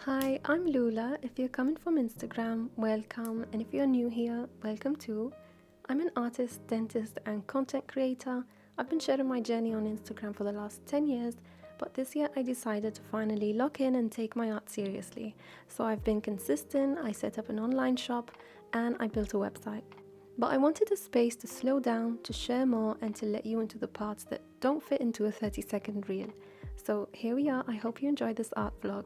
Hi, I'm Lula. If you're coming from Instagram, welcome. And if you're new here, welcome too. I'm an artist, dentist, and content creator. I've been sharing my journey on Instagram for the last 10 years, but this year I decided to finally lock in and take my art seriously. So I've been consistent, I set up an online shop, and I built a website. But I wanted a space to slow down, to share more, and to let you into the parts that don't fit into a 30-second reel. So here we are. I hope you enjoy this art vlog.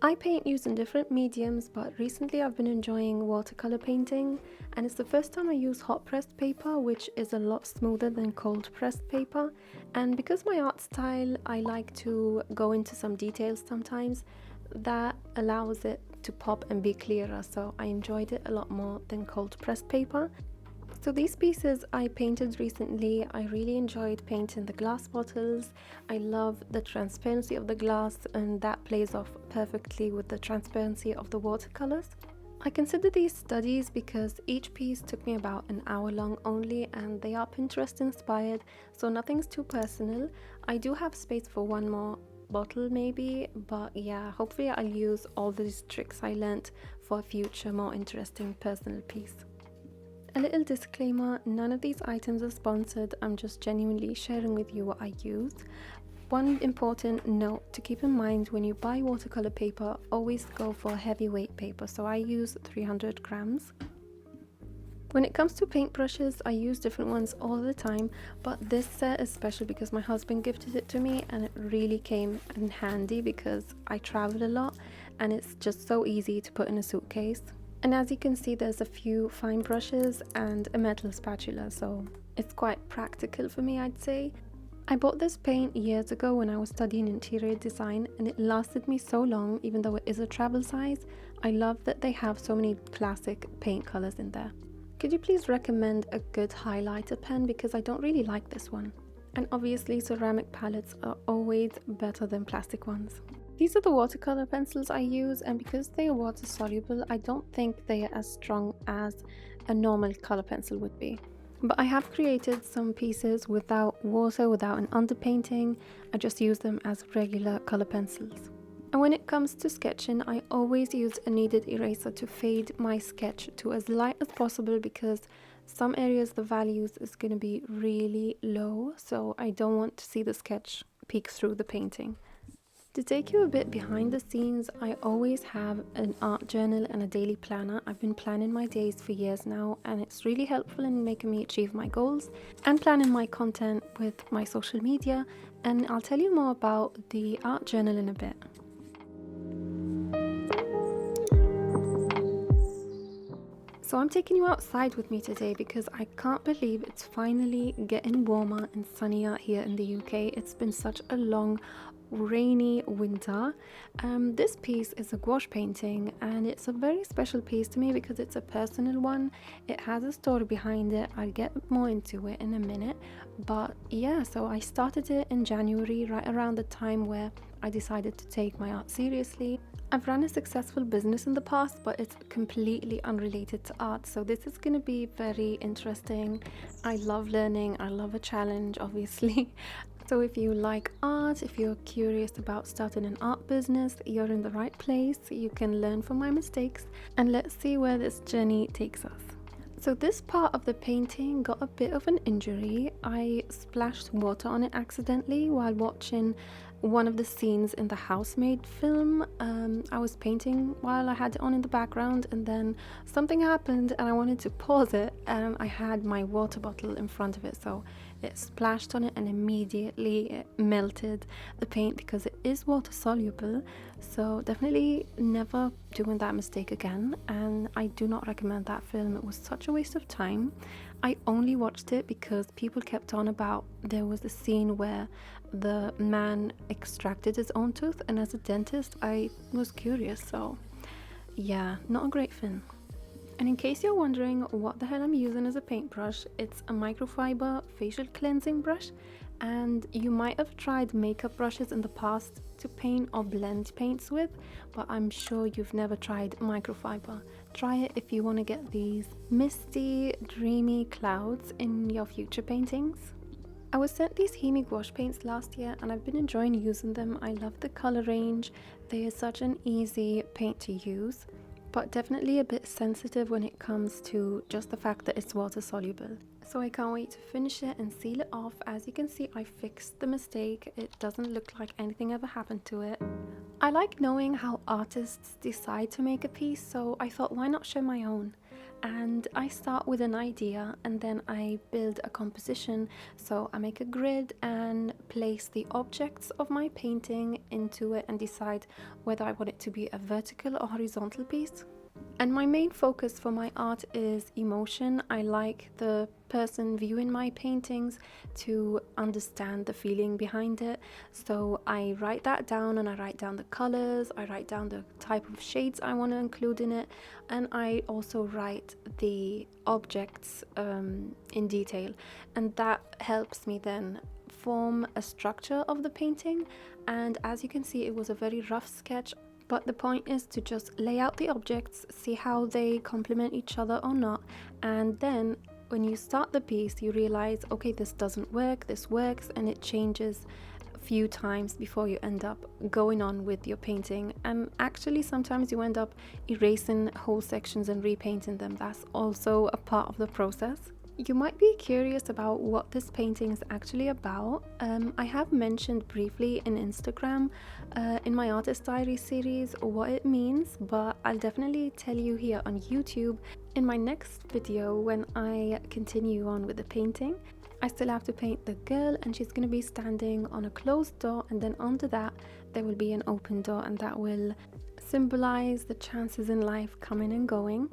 I paint using different mediums, but recently I've been enjoying watercolor painting, and it's the first time I use hot pressed paper, which is a lot smoother than cold pressed paper. And because my art style, I like to go into some details sometimes, that allows it to pop and be clearer, so I enjoyed it a lot more than cold pressed paper. So these pieces I painted recently. I really enjoyed painting the glass bottles. I love the transparency of the glass, and that plays off perfectly with the transparency of the watercolors. I consider these studies because each piece took me about an hour long only, and they are Pinterest inspired, so nothing's too personal. I do have space for one more bottle maybe, but yeah, hopefully I'll use all these tricks I learnt for a future more interesting personal piece. A little disclaimer, none of these items are sponsored, I'm just genuinely sharing with you what I used. One important note to keep in mind: when you buy watercolor paper, always go for heavyweight paper, so I use 300 grams. When it comes to paintbrushes, I use different ones all the time, but this set is special because my husband gifted it to me and it really came in handy because I travel a lot and it's just so easy to put in a suitcase. And as you can see, there's a few fine brushes and a metal spatula, so it's quite practical for me, I'd say. I bought this paint years ago when I was studying interior design, and it lasted me so long even though it is a travel size. I love that they have so many classic paint colors in there. Could you please recommend a good highlighter pen, because I don't really like this one. And obviously ceramic palettes are always better than plastic ones. These are the watercolor pencils I use, and because they are water soluble, I don't think they are as strong as a normal color pencil would be. But I have created some pieces without water, without an underpainting. I just use them as regular color pencils. And when it comes to sketching, I always use a kneaded eraser to fade my sketch to as light as possible, because some areas the values is going to be really low, so I don't want to see the sketch peek through the painting. To take you a bit behind the scenes, I always have an art journal and a daily planner. I've been planning my days for years now, and it's really helpful in making me achieve my goals and planning my content with my social media. And I'll tell you more about the art journal in a bit. So I'm taking you outside with me today because I can't believe it's finally getting warmer and sunnier here in the UK. It's been such a long, rainy winter. This piece is a gouache painting, and it's a very special piece to me because it's a personal one. It has a story behind it. I'll get more into it in a minute. But yeah, so I started it in January, right around the time where I decided to take my art seriously. I've run a successful business in the past, but it's completely unrelated to art, so this is going to be very interesting. I love learning, I love a challenge, obviously. So if you like art, if you're curious about starting an art business, you're in the right place. You can learn from my mistakes, and let's see where this journey takes us. So this part of the painting got a bit of an injury. I splashed water on it accidentally while watching one of the scenes in the Housemaid film. I was painting while I had it on in the background, and then something happened and I wanted to pause it, and I had my water bottle in front of it, so it splashed on it and immediately it melted the paint because it is water soluble. So definitely never doing that mistake again, and I do not recommend that film. It was such a waste of time. I only watched it because people kept on about there was a scene where the man extracted his own tooth, and as a dentist I was curious, so yeah, not a great film. And in case you're wondering what the hell I'm using as a paintbrush, it's a microfiber facial cleansing brush, and you might have tried makeup brushes in the past to paint or blend paints with, but I'm sure you've never tried microfiber. Try it if you want to get these misty, dreamy clouds in your future paintings. I was sent these Hemi gouache paints last year and I've been enjoying using them. I love the color range. They are such an easy paint to use, but definitely a bit sensitive when it comes to just the fact that it's water soluble. So I can't wait to finish it and seal it off. As you can see, I fixed the mistake. It doesn't look like anything ever happened to it. I like knowing how artists decide to make a piece, so I thought, why not share my own? And I start with an idea and then I build a composition. So I make a grid and place the objects of my painting into it and decide whether I want it to be a vertical or horizontal piece. And my main focus for my art is emotion. I like the person viewing my paintings to understand the feeling behind it. So I write that down and I write down the colors, I write down the type of shades I want to include in it, and I also write the objects in detail. And that helps me then form a structure of the painting. And as you can see, it was a very rough sketch. But the point is to just lay out the objects, see how they complement each other or not, and then when you start the piece you realize, okay, this doesn't work, this works, and it changes a few times before you end up going on with your painting. And actually sometimes you end up erasing whole sections and repainting them. That's also a part of the process. You might be curious about what this painting is actually about. I have mentioned briefly in Instagram in my artist diary series what it means, but I'll definitely tell you here on YouTube in my next video when I continue on with the painting. I still have to paint the girl and she's going to be standing on a closed door, and then under that there will be an open door, and that will symbolize the chances in life coming and going.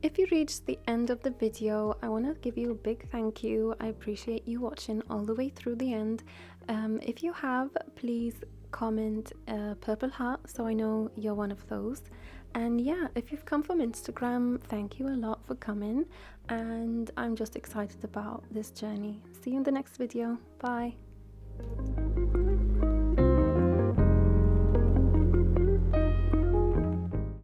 If you reached the end of the video, I want to give you a big thank you. I appreciate you watching all the way through the end. If you have, please comment a purple heart so I know you're one of those. And yeah, if you've come from Instagram, thank you a lot for coming. And I'm just excited about this journey. See you in the next video. Bye.